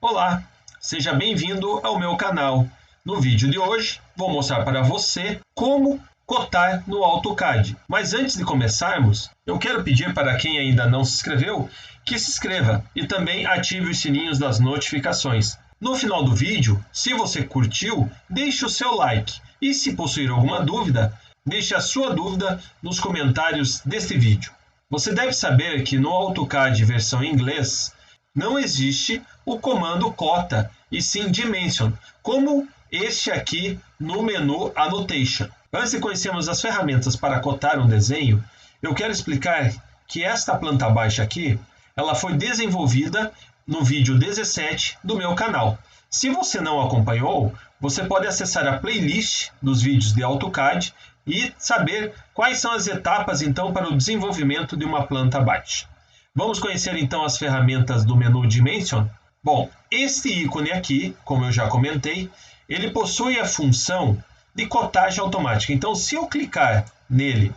Olá, seja bem-vindo ao meu canal. No vídeo de hoje, vou mostrar para você como cotar no AutoCAD. Mas antes de começarmos, eu quero pedir para quem ainda não se inscreveu, que se inscreva e também ative os sininhos das notificações. No final do vídeo, se você curtiu, deixe o seu like. E se possuir alguma dúvida, deixe a sua dúvida nos comentários deste vídeo. Você deve saber que no AutoCAD versão em inglês, não existe o comando cota, e sim dimension, como este aqui no menu Annotation. Antes de conhecermos as ferramentas para cotar um desenho, eu quero explicar que esta planta baixa aqui, ela foi desenvolvida no vídeo 17 do meu canal. Se você não acompanhou, você pode acessar a playlist dos vídeos de AutoCAD e saber quais são as etapas então para o desenvolvimento de uma planta baixa. Vamos conhecer então as ferramentas do menu Dimension? Bom, este ícone aqui, como eu já comentei, ele possui a função de cotagem automática. Então, se eu clicar nele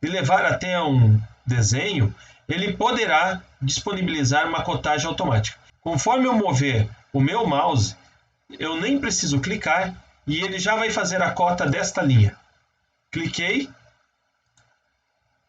e levar até um desenho, ele poderá disponibilizar uma cotagem automática. Conforme eu mover o meu mouse, eu nem preciso clicar e ele já vai fazer a cota desta linha. Cliquei,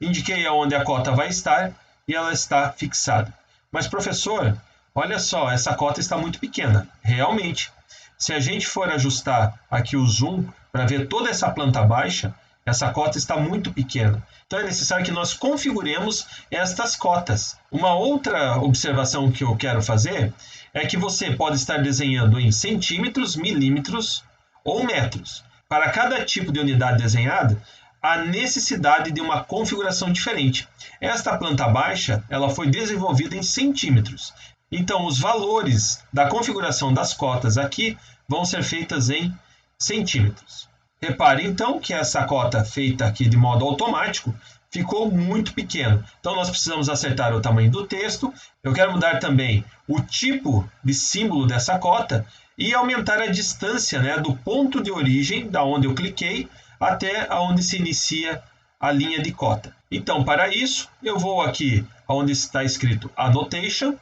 indiquei aonde a cota vai estar e ela está fixada. Mas, professor, olha só, essa cota está muito pequena. Realmente, se a gente for ajustar aqui o zoom para ver toda essa planta baixa, essa cota está muito pequena. Então é necessário que nós configuremos estas cotas. Uma outra observação que eu quero fazer é que você pode estar desenhando em centímetros, milímetros ou metros. Para cada tipo de unidade desenhada, há necessidade de uma configuração diferente. Esta planta baixa, ela foi desenvolvida em centímetros. Então, os valores da configuração das cotas aqui vão ser feitas em centímetros. Repare, então, que essa cota feita aqui de modo automático ficou muito pequeno. Então, nós precisamos acertar o tamanho do texto. Eu quero mudar também o tipo de símbolo dessa cota e aumentar a distância, do ponto de origem, da onde eu cliquei, até onde se inicia a linha de cota. Então, para isso, eu vou aqui onde está escrito Annotation,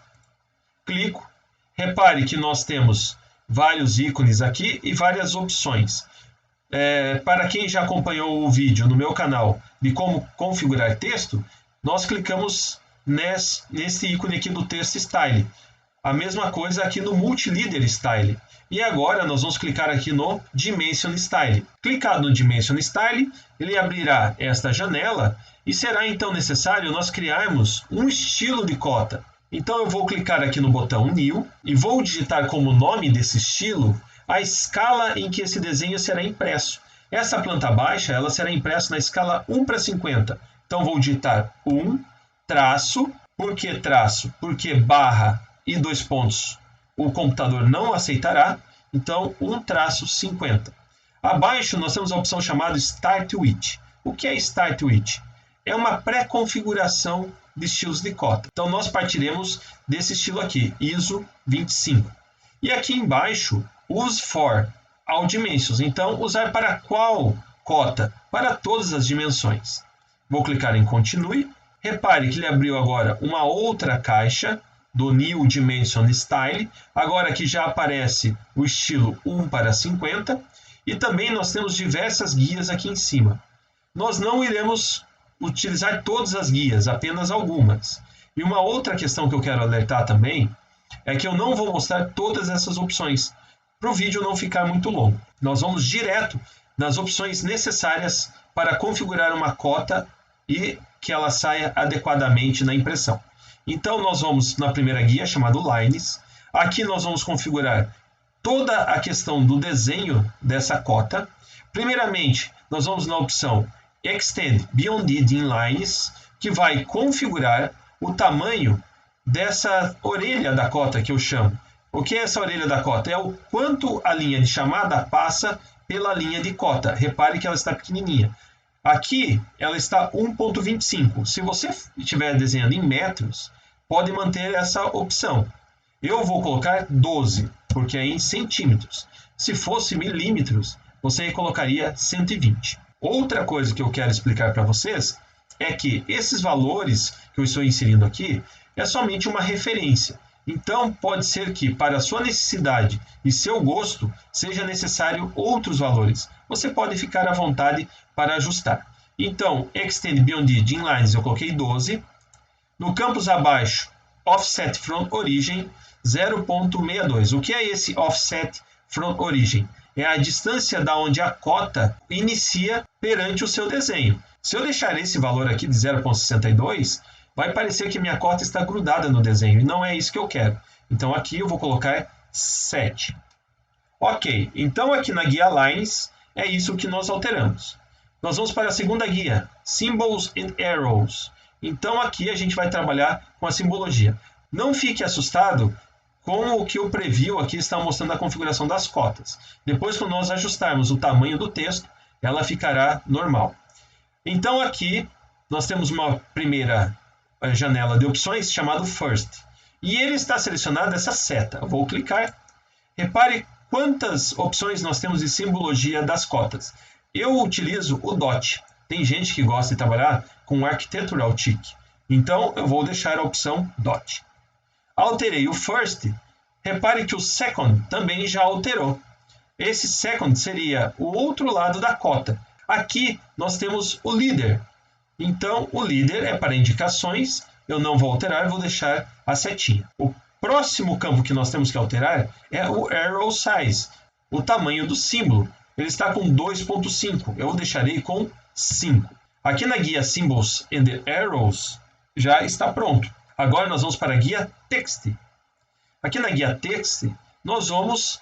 clico. Repare que nós temos vários ícones aqui e várias opções. Para quem já acompanhou o vídeo no meu canal de como configurar texto, nós clicamos nesse ícone aqui do Text Style. A mesma coisa aqui no Multi-Leader Style. E agora nós vamos clicar aqui no Dimension Style. Clicado no Dimension Style, ele abrirá esta janela e será então necessário nós criarmos um estilo de cota. Então eu vou clicar aqui no botão New e vou digitar como nome desse estilo a escala em que esse desenho será impresso. Essa planta baixa ela será impressa na escala 1:50. Então vou digitar 1, traço. Por que traço? Porque barra e 2 pontos o computador não aceitará. Então 1-50. Abaixo nós temos a opção chamada Start With. O que é Start With? É uma pré-configuração de estilos de cota. Então nós partiremos desse estilo aqui, ISO 25. E aqui embaixo, Use For All Dimensions. Então, usar para qual cota? Para todas as dimensões. Vou clicar em Continue. Repare que ele abriu agora uma outra caixa do New Dimension Style. Agora aqui já aparece o estilo 1:50. E também nós temos diversas guias aqui em cima. Nós não iremos utilizar todas as guias, apenas algumas. E uma outra questão que eu quero alertar também é que eu não vou mostrar todas essas opções, para o vídeo não ficar muito longo. Nós vamos direto nas opções necessárias para configurar uma cota e que ela saia adequadamente na impressão. Então nós vamos na primeira guia, chamada Lines. Aqui nós vamos configurar toda a questão do desenho dessa cota. Primeiramente, nós vamos na opção Extend Beyond Inlines, que vai configurar o tamanho dessa orelha da cota que eu chamo. O que é essa orelha da cota? É o quanto a linha de chamada passa pela linha de cota. Repare que ela está pequenininha. Aqui ela está 1.25. Se você estiver desenhando em metros, pode manter essa opção. Eu vou colocar 12, porque é em centímetros. Se fosse milímetros, você colocaria 120. Outra coisa que eu quero explicar para vocês é que esses valores que eu estou inserindo aqui é somente uma referência. Então, pode ser que, para a sua necessidade e seu gosto, seja necessário outros valores. Você pode ficar à vontade para ajustar. Então, Extend Beyond Inlines eu coloquei 12. No campus abaixo, Offset from Origin 0.62. O que é esse Offset from Origin? É a distância da onde a cota inicia perante o seu desenho. Se eu deixar esse valor aqui de 0.62, vai parecer que minha cota está grudada no desenho, e não é isso que eu quero. Então aqui eu vou colocar 7. Ok, então aqui na guia Lines é isso que nós alteramos. Nós vamos para a segunda guia, Symbols and Arrows. Então aqui a gente vai trabalhar com a simbologia. Não fique assustado com o que o preview aqui está mostrando a configuração das cotas. Depois, quando nós ajustarmos o tamanho do texto, ela ficará normal. Então aqui nós temos uma primeira janela de opções chamada First. E ele está selecionado essa seta. Eu vou clicar. Repare quantas opções nós temos de simbologia das cotas. Eu utilizo o DOT. Tem gente que gosta de trabalhar com Architectural Tick. Então eu vou deixar a opção DOT. Alterei o First. Repare que o Second também já alterou. Esse Second seria o outro lado da cota. Aqui nós temos o Leader. Então, o líder é para indicações, eu não vou alterar, vou deixar a setinha. O próximo campo que nós temos que alterar é o Arrow Size, o tamanho do símbolo. Ele está com 2.5, eu deixarei com 5. Aqui na guia Symbols and Arrows já está pronto. Agora nós vamos para a guia Text. Aqui na guia Text, nós vamos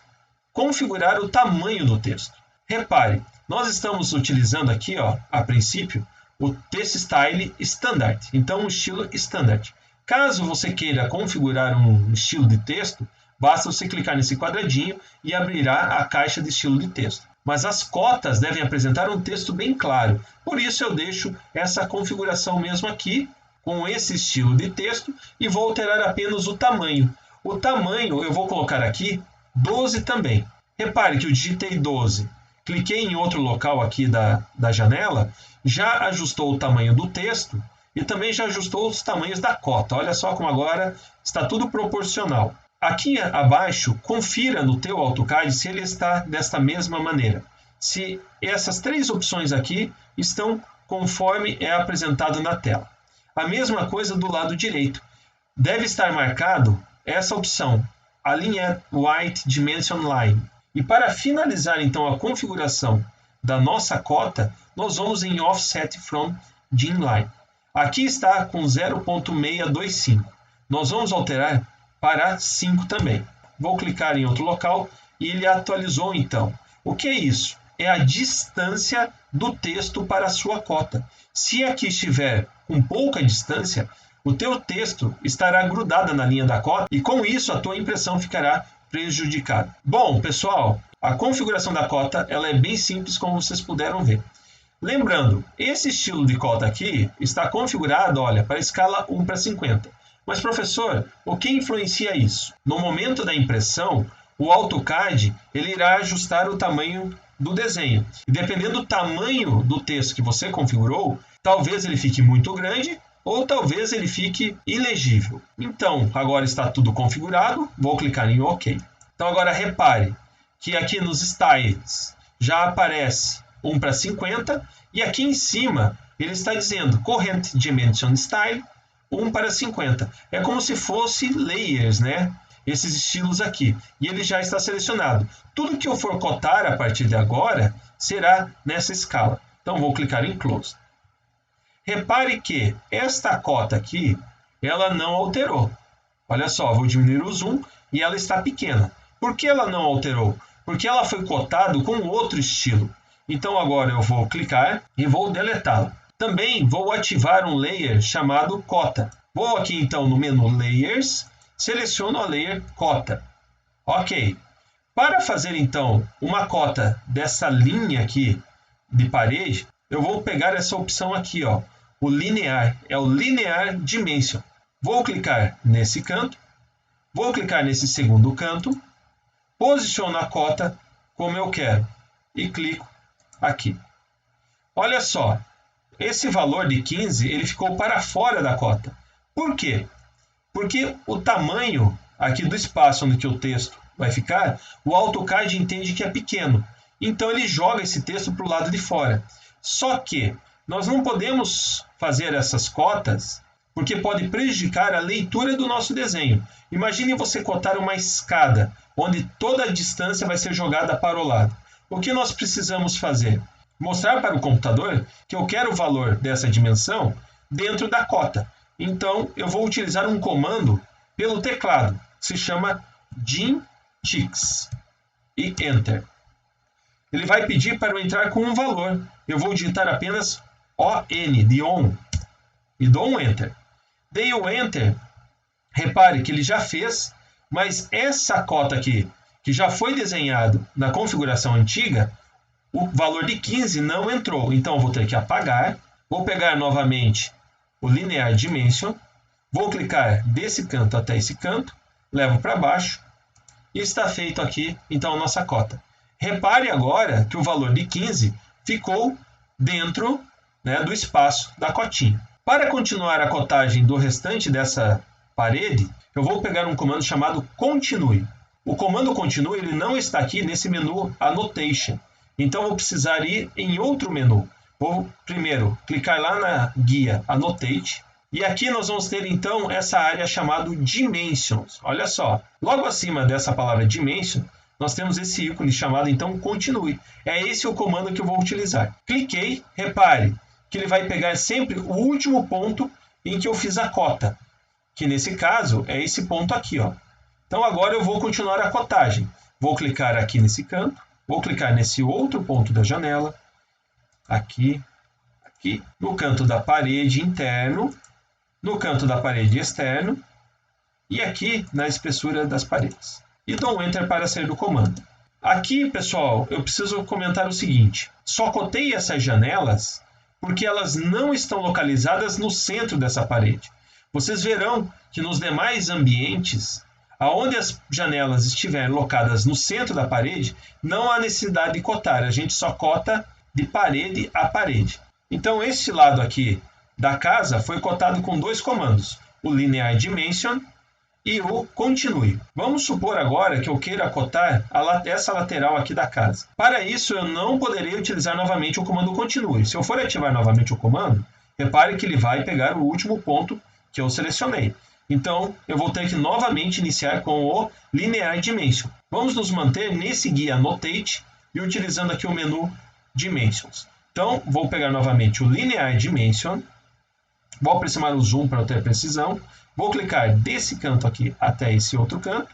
configurar o tamanho do texto. Repare, nós estamos utilizando aqui, a princípio, o Text Style Standard, então um estilo Standard. Caso você queira configurar um estilo de texto, basta você clicar nesse quadradinho e abrirá a caixa de estilo de texto. Mas as cotas devem apresentar um texto bem claro, por isso eu deixo essa configuração mesmo aqui, com esse estilo de texto, e vou alterar apenas o tamanho. O tamanho eu vou colocar aqui 12 também. Repare que eu digitei 12. Cliquei em outro local aqui da janela, já ajustou o tamanho do texto e também já ajustou os tamanhos da cota. Olha só como agora está tudo proporcional. Aqui abaixo, confira no teu AutoCAD se ele está desta mesma maneira. Se essas três opções aqui estão conforme é apresentado na tela. A mesma coisa do lado direito. Deve estar marcado essa opção, a linha White Dimension Line. E para finalizar então a configuração da nossa cota, nós vamos em Offset from Inline. Aqui está com 0.625. Nós vamos alterar para 5 também. Vou clicar em outro local e ele atualizou então. O que é isso? É a distância do texto para a sua cota. Se aqui estiver com pouca distância, o teu texto estará grudado na linha da cota e com isso a tua impressão ficará prejudicada. Bom, pessoal, a configuração da cota ela é bem simples, como vocês puderam ver. Lembrando, esse estilo de cota aqui está configurado, olha, para a escala 1:50. Mas, professor, o que influencia isso? No momento da impressão, o AutoCAD ele irá ajustar o tamanho do desenho. E dependendo do tamanho do texto que você configurou, talvez ele fique muito grande ou talvez ele fique ilegível. Então, agora está tudo configurado, vou clicar em OK. Então, agora repare que aqui nos Styles já aparece 1:50 e aqui em cima ele está dizendo Current Dimension Style 1:50. É como se fosse layers, né? Esses estilos aqui. E ele já está selecionado. Tudo que eu for cotar a partir de agora será nessa escala. Então vou clicar em Close. Repare que esta cota aqui, ela não alterou. Olha só, vou diminuir o zoom e ela está pequena. Por que ela não alterou? Porque ela foi cotada com outro estilo. Então agora eu vou clicar e vou deletá-la. Também vou ativar um layer chamado cota. Vou aqui então no menu Layers, seleciono a layer cota. Ok. Para fazer então uma cota dessa linha aqui de parede, eu vou pegar essa opção aqui, o linear, é o Linear Dimension. Vou clicar nesse canto, vou clicar nesse segundo canto, posiciono a cota como eu quero e clico aqui. Olha só, esse valor de 15 ele ficou para fora da cota. Por quê? Porque o tamanho aqui do espaço onde que o texto vai ficar, o AutoCAD entende que é pequeno. Então ele joga esse texto para o lado de fora. Só que nós não podemos fazer essas cotas porque pode prejudicar a leitura do nosso desenho. Imagine você cotar uma escada, onde toda a distância vai ser jogada para o lado. O que nós precisamos fazer? Mostrar para o computador que eu quero o valor dessa dimensão dentro da cota. Então, eu vou utilizar um comando pelo teclado, que se chama dimtix, e Enter. Ele vai pedir para eu entrar com um valor. Eu vou digitar apenas ON, de ON, e dou um Enter. Dei o Enter, repare que ele já fez, mas essa cota aqui, que já foi desenhado na configuração antiga, o valor de 15 não entrou. Então eu vou ter que apagar, vou pegar novamente o Linear Dimension, vou clicar desse canto até esse canto, levo para baixo e está feito aqui então a nossa cota. Repare agora que o valor de 15 ficou dentro, né, do espaço da cotinha. Para continuar a cotagem do restante dessa parede, eu vou pegar um comando chamado Continue. O comando Continue ele não está aqui nesse menu Annotation. Então eu vou precisar ir em outro menu. Vou primeiro clicar lá na guia Annotate. E aqui nós vamos ter então essa área chamada Dimensions. Olha só, logo acima dessa palavra Dimension, nós temos esse ícone chamado então Continue. É esse o comando que eu vou utilizar. Cliquei, repare que ele vai pegar sempre o último ponto em que eu fiz a cota, que nesse caso é esse ponto aqui, ó. Então agora eu vou continuar a cotagem. Vou clicar aqui nesse canto, vou clicar nesse outro ponto da janela, aqui, no canto da parede interno, no canto da parede externo e aqui na espessura das paredes. E dou um Enter para sair do comando. Aqui, pessoal, eu preciso comentar o seguinte. Só cotei essas janelas porque elas não estão localizadas no centro dessa parede. Vocês verão que nos demais ambientes, aonde as janelas estiverem locadas no centro da parede, não há necessidade de cotar, a gente só cota de parede a parede. Então, este lado aqui da casa foi cotado com dois comandos, o Linear Dimension e o Continue. Vamos supor agora que eu queira cotar essa lateral aqui da casa. Para isso, eu não poderei utilizar novamente o comando Continue. Se eu for ativar novamente o comando, repare que ele vai pegar o último ponto que eu selecionei. Então, eu vou ter que novamente iniciar com o Linear Dimension. Vamos nos manter nesse guia Annotate e utilizando aqui o menu Dimensions. Então, vou pegar novamente o Linear Dimension, vou aproximar o zoom para eu ter precisão, vou clicar desse canto aqui até esse outro canto,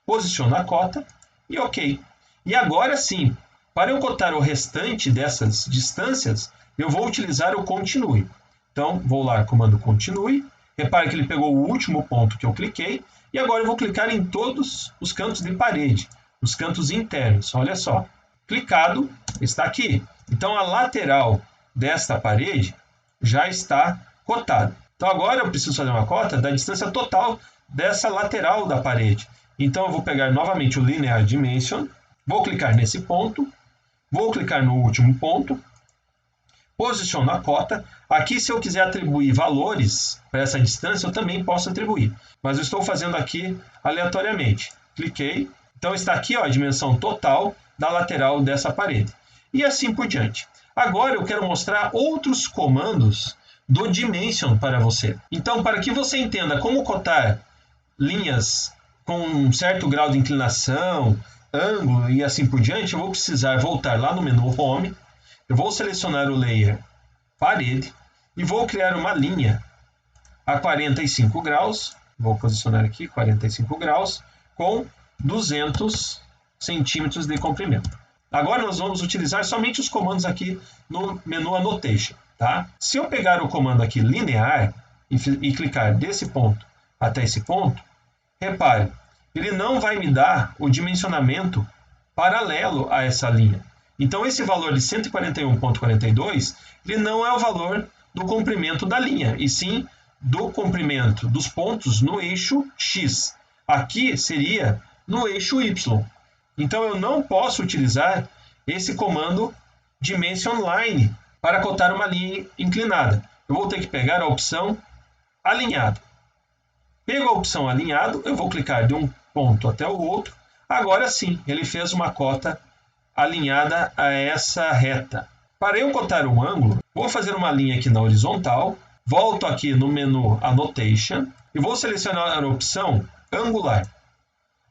posiciono a cota e OK. E agora sim, para eu cotar o restante dessas distâncias, eu vou utilizar o Continue. Então, vou lá, comando Continue, repare que ele pegou o último ponto que eu cliquei, e agora eu vou clicar em todos os cantos de parede, os cantos internos, olha só. Clicado, está aqui. Então, a lateral desta parede já está cotada. Então, agora eu preciso fazer uma cota da distância total dessa lateral da parede. Então, eu vou pegar novamente o Linear Dimension, vou clicar nesse ponto, vou clicar no último ponto, posiciono a cota. Aqui, se eu quiser atribuir valores para essa distância, eu também posso atribuir. Mas eu estou fazendo aqui aleatoriamente. Cliquei. Então, está aqui ó, a dimensão total da lateral dessa parede. E assim por diante. Agora, eu quero mostrar outros comandos do Dimension para você. Então, para que você entenda como cotar linhas com um certo grau de inclinação, ângulo e assim por diante, eu vou precisar voltar lá no menu Home, eu vou selecionar o layer Parede e vou criar uma linha a 45 graus, vou posicionar aqui 45 graus, com 200 centímetros de comprimento. Agora nós vamos utilizar somente os comandos aqui no menu Annotation. Tá? Se eu pegar o comando aqui linear e clicar desse ponto até esse ponto, repare, ele não vai me dar o dimensionamento paralelo a essa linha. Então esse valor de 141,42, ele não é o valor do comprimento da linha, e sim do comprimento dos pontos no eixo X. Aqui seria no eixo Y. Então eu não posso utilizar esse comando Dimension Line para cotar uma linha inclinada. Eu vou ter que pegar a opção alinhado. Pego a opção alinhado, eu vou clicar de um ponto até o outro. Agora sim, ele fez uma cota alinhada a essa reta. Para eu cotar um ângulo, vou fazer uma linha aqui na horizontal, volto aqui no menu Annotation e vou selecionar a opção Angular.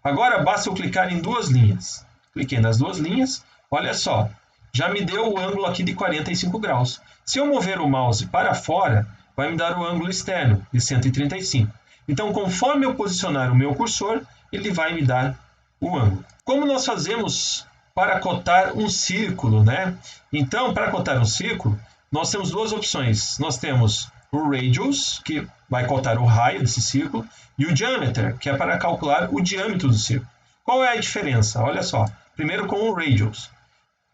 Agora basta eu clicar em duas linhas. Cliquei nas duas linhas, olha só, já me deu o ângulo aqui de 45 graus. Se eu mover o mouse para fora, vai me dar o ângulo externo de 135. Então, conforme eu posicionar o meu cursor, ele vai me dar o ângulo. Como nós fazemos para cotar um círculo, né? Então, para cotar um círculo, nós temos duas opções. Nós temos o radius, que vai cotar o raio desse círculo, e o diameter, que é para calcular o diâmetro do círculo. Qual é a diferença? Olha só. Primeiro com o radius.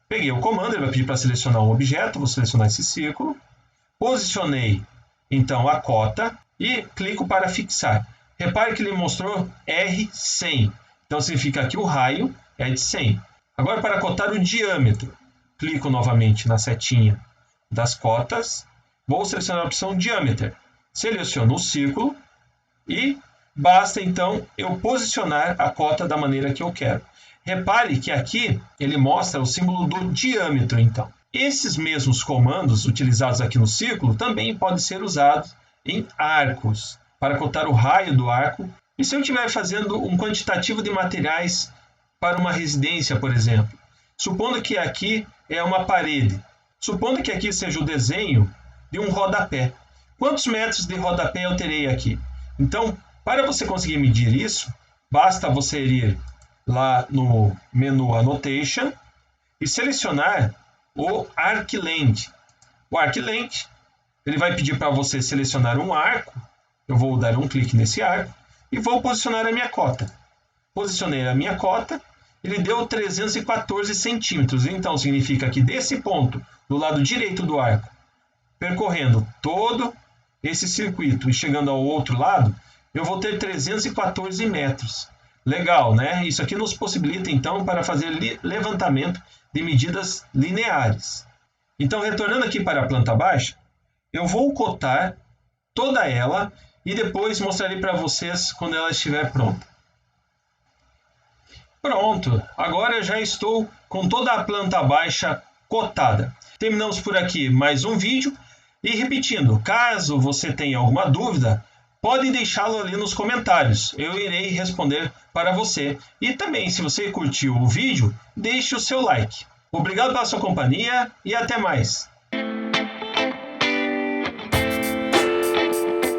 Peguei o comando, ele vai pedir para selecionar um objeto, vou selecionar esse círculo. Posicionei, então, a cota e clico para fixar. Repare que ele mostrou R100. Então, significa que o raio é de 100. Agora, para cotar o diâmetro, clico novamente na setinha das cotas. Vou selecionar a opção Diameter. Seleciono o círculo e basta, então, eu posicionar a cota da maneira que eu quero. Repare que aqui ele mostra o símbolo do diâmetro, então. Esses mesmos comandos utilizados aqui no círculo também podem ser usados em arcos, para cotar o raio do arco. E se eu estiver fazendo um quantitativo de materiais para uma residência, por exemplo, supondo que aqui é uma parede, supondo que aqui seja o desenho de um rodapé. Quantos metros de rodapé eu terei aqui? Então, para você conseguir medir isso, basta você ir lá no menu Annotation e selecionar o Arc Length. O Arc Length, ele vai pedir para você selecionar um arco. Eu vou dar um clique nesse arco e vou posicionar a minha cota. Posicionei a minha cota, ele deu 314 centímetros. Então, significa que desse ponto, do lado direito do arco, percorrendo todo esse circuito e chegando ao outro lado, eu vou ter 314 metros. Legal, né? Isso aqui nos possibilita, então, para fazer levantamento de medidas lineares. Então, retornando aqui para a planta baixa, eu vou cotar toda ela e depois mostrarei para vocês quando ela estiver pronta. Pronto, agora já estou com toda a planta baixa cotada. Terminamos por aqui mais um vídeo e repetindo, caso você tenha alguma dúvida, pode deixá-lo ali nos comentários, eu irei responder para você. E também, se você curtiu o vídeo, deixe o seu like. Obrigado pela sua companhia e até mais!